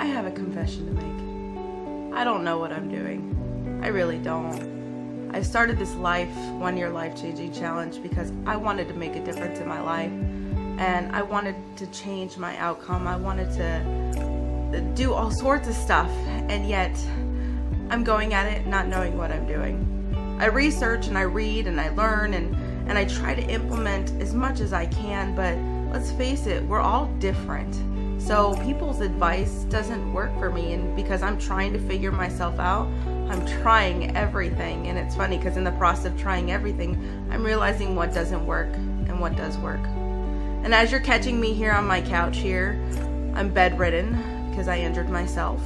I have a confession to make. I don't know what I'm doing. I really don't. I started this 1 year life-changing challenge because I wanted to make a difference in my life, and I wanted to change my outcome. I wanted to do all sorts of stuff, and yet I'm going at it not knowing what I'm doing. I research and I read and I learn and I try to implement as much as I can, but let's face it, we're all different. So people's advice doesn't work for me, and because I'm trying to figure myself out, I'm trying everything. And it's funny because in the process of trying everything, I'm realizing what doesn't work and what does work. And as you're catching me here on my couch here, I'm bedridden because I injured myself.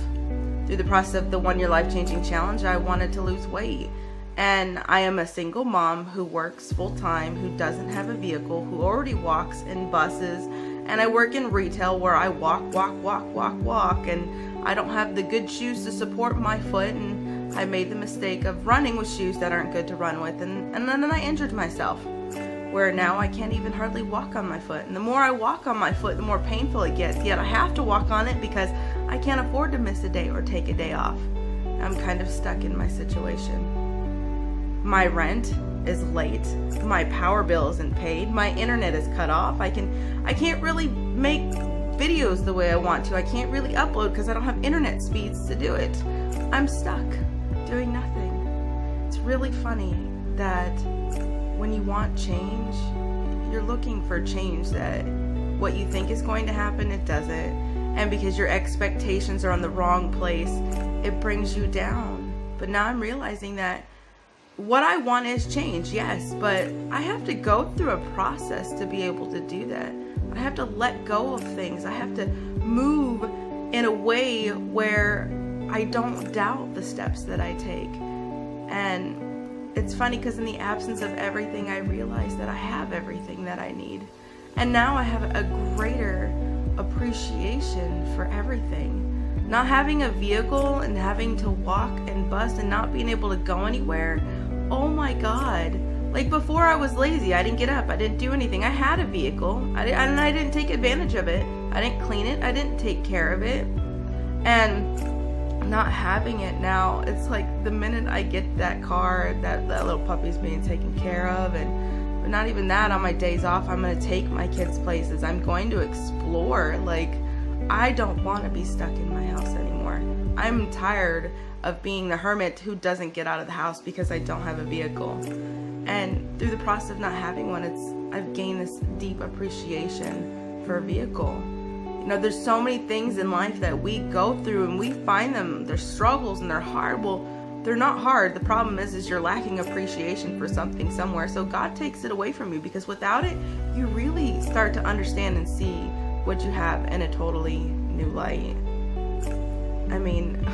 Through the process of the 1 year life-changing challenge, I wanted to lose weight. And I am a single mom who works full-time, who doesn't have a vehicle, who already walks in buses, and I work in retail where I walk, and I don't have the good shoes to support my foot, and I made the mistake of running with shoes that aren't good to run with, and then I injured myself, where now I can't even hardly walk on my foot. And the more I walk on my foot, the more painful it gets, yet I have to walk on it because I can't afford to miss a day or take a day off. I'm kind of stuck in my situation. My rent is late, my power bill isn't paid, my internet is cut off, I can't really make videos the way I want to, I can't really upload because I don't have internet speeds to do it. I'm stuck doing nothing. It's really funny that when you want change, you're looking for change, that what you think is going to happen, it doesn't, and because your expectations are on the wrong place, it brings you down. But now I'm realizing that what I want is change, yes, but I have to go through a process to be able to do that. I have to let go of things. I have to move in a way where I don't doubt the steps that I take. And it's funny because in the absence of everything, I realize that I have everything that I need. And now I have a greater appreciation for everything. Not having a vehicle and having to walk and bus and not being able to go anywhere, oh my God. Like before I was lazy, I didn't get up, I didn't do anything. I had a vehicle, and I didn't take advantage of it. I didn't clean it, I didn't take care of it. And not having it now, it's like the minute I get that car, that little puppy's being taken care of, but not even that, on my days off, I'm gonna take my kids places. I'm going to explore. Like, I don't want to be stuck in my house anymore. I'm tired of being the hermit who doesn't get out of the house because I don't have a vehicle. And through the process of not having one, I've gained this deep appreciation for a vehicle. You know, there's so many things in life that we go through and we find them, they're struggles and they're hard. Well, they're not hard. The problem is you're lacking appreciation for something somewhere. So God takes it away from you, because without it, you really start to understand and see what you have in a totally new light. I mean,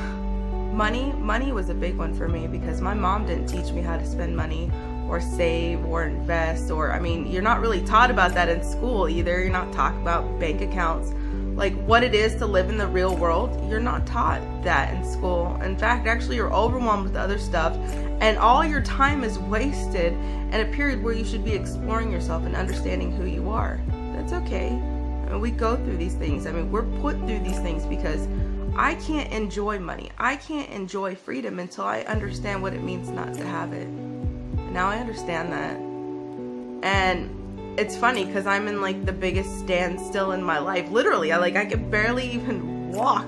money was a big one for me because my mom didn't teach me how to spend money or save or invest, or, I mean, you're not really taught about that in school either. You're not taught about bank accounts, like what it is to live in the real world. You're not taught that in school. In fact, actually, you're overwhelmed with other stuff, and all your time is wasted in a period where you should be exploring yourself and understanding who you are. That's okay. I mean, we go through these things. I mean, we're put through these things because I can't enjoy money. I can't enjoy freedom until I understand what it means not to have it. And now I understand that. And it's funny because I'm in like the biggest standstill in my life. Literally, I can barely even walk.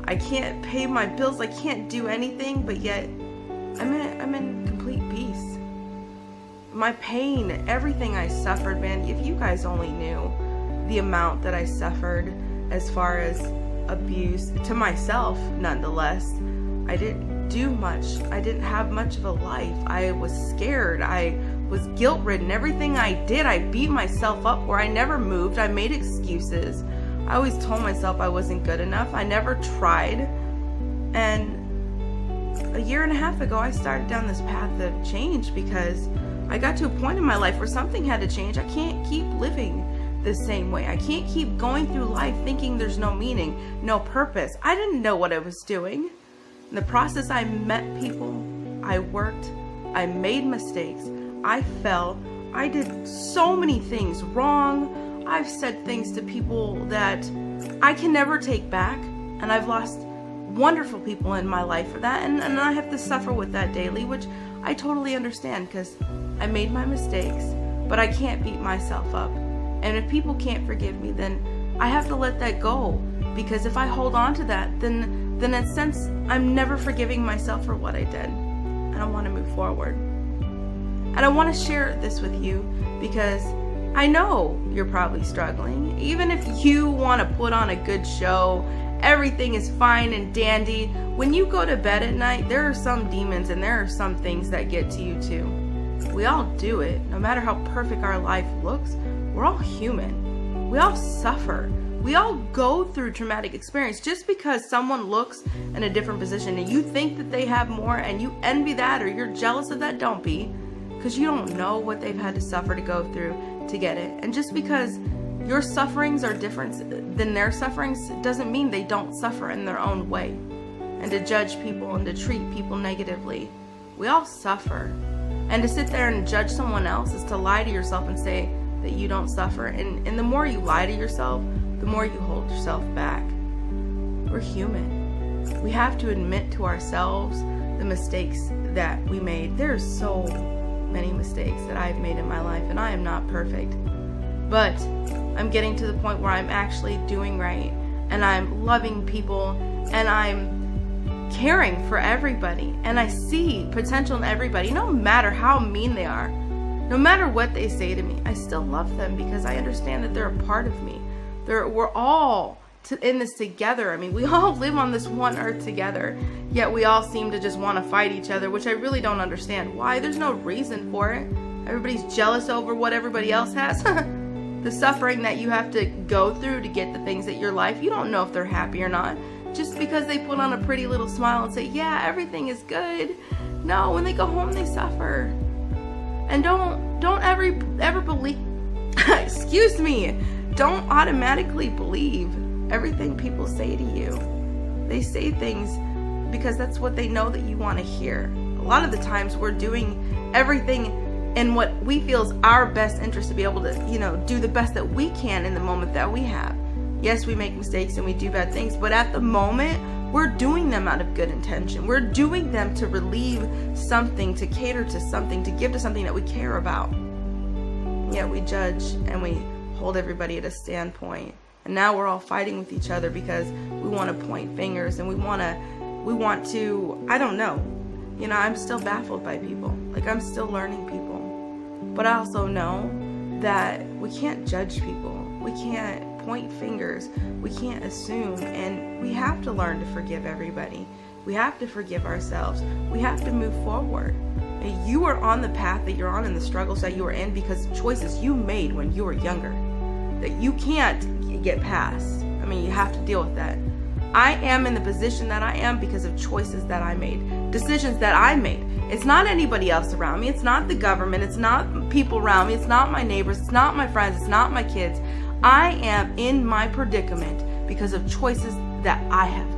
I can't pay my bills. I can't do anything, but yet I'm in complete peace. My pain, everything I suffered, man, if you guys only knew the amount that I suffered as far as abuse to myself, nonetheless. I didn't do much. I didn't have much of a life. I was scared. I was guilt-ridden. Everything I did, I beat myself up where I never moved. I made excuses. I always told myself I wasn't good enough. I never tried. And a year and a half ago, I started down this path of change because I got to a point in my life where something had to change. I can't keep living the same way. I can't keep going through life thinking there's no meaning, no purpose. I didn't know what I was doing. In the process, I met people, I worked, I made mistakes, I fell, I did so many things wrong. I've said things to people that I can never take back, And I've lost wonderful people in my life for that, and I have to suffer with that daily, which I totally understand because I made my mistakes, but I can't beat myself up. And if people can't forgive me, then I have to let that go, because if I hold on to that, then in a sense, I'm never forgiving myself for what I did, and I want to move forward. And I want to share this with you because I know you're probably struggling. Even if you want to put on a good show, everything is fine and dandy, when you go to bed at night, there are some demons and there are some things that get to you too. We all do it. No matter how perfect our life looks, we're all human. We all suffer. We all go through traumatic experience. Just because someone looks in a different position and you think that they have more and you envy that or you're jealous of that, don't be. Because you don't know what they've had to suffer to go through to get it. And just because your sufferings are different than their sufferings doesn't mean they don't suffer in their own way. And to judge people and to treat people negatively. We all suffer. And to sit there and judge someone else is to lie to yourself and say that you don't suffer. And the more you lie to yourself, the more you hold yourself back. We're human. We have to admit to ourselves the mistakes that we made. There's so many mistakes that I've made in my life, and I am not perfect. But I'm getting to the point where I'm actually doing right, and I'm loving people, and I'm caring for everybody, and I see potential in everybody, no matter how mean they are, no matter what they say to me. I still love them because I understand that they're a part of me. We're all in this together. I mean, we all live on this one earth together, yet we all seem to just want to fight each other, which I really don't understand why. There's no reason for it. Everybody's jealous over what everybody else has. The suffering that you have to go through to get the things that your life, you don't know if they're happy or not. Just because they put on a pretty little smile and say, yeah, everything is good. No, when they go home, they suffer. And don't ever believe, excuse me, don't automatically believe everything people say to you. They say things because that's what they know that you want to hear. A lot of the times we're doing everything in what we feel is our best interest to be able to, do the best that we can in the moment that we have. Yes, we make mistakes and we do bad things, but at the moment, we're doing them out of good intention. We're doing them to relieve something, to cater to something, to give to something that we care about. Yet we judge and we hold everybody at a standpoint. And now we're all fighting with each other because we want to point fingers and we want to, I don't know. I'm still baffled by people. Like, I'm still learning people. But I also know that we can't judge people. We can't point fingers. We can't assume. And we have to learn to forgive everybody. We have to forgive ourselves. We have to move forward. And you are on the path that you're on and the struggles that you are in because of choices you made when you were younger that you can't get past. I mean, you have to deal with that. I am in the position that I am because of choices that I made, decisions that I made. It's not anybody else around me. It's not the government. It's not people around me. It's not my neighbors. It's not my friends. It's not my kids. I am in my predicament because of choices that I have